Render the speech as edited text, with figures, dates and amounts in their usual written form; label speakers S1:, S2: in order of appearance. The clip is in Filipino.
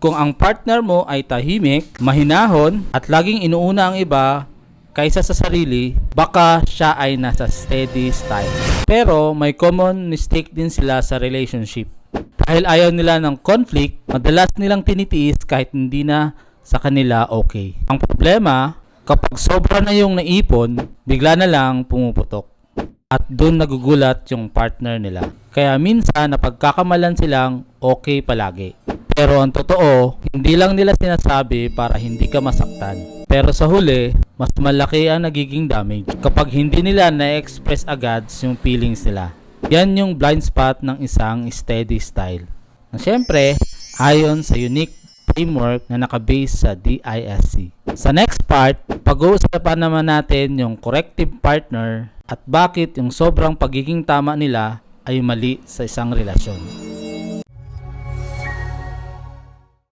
S1: Kung ang partner mo ay tahimik, mahinahon, at laging inuuna ang iba kaysa sa sarili, baka siya ay nasa steady style. Pero may common mistake din sila sa relationship. Dahil ayaw nila ng conflict, madalas nilang tinitiis kahit hindi na sa kanila okay. Ang problema, kapag sobra na yung naipon, bigla na lang pumuputok. At doon nagugulat yung partner nila. Kaya minsan napagkakamalan silang okay palagi. Pero ang totoo, hindi lang nila sinasabi para hindi ka masaktan. Pero sa huli, mas malaki ang nagiging damage kapag hindi nila na-express agad yung feelings nila. Yan yung blind spot ng isang steady style. Na syempre, ayon sa unique framework na nakabase sa DISC. Sa next part, pag-uusapan naman natin yung corrective partner at bakit yung sobrang pagiging tama nila ay mali sa isang relasyon.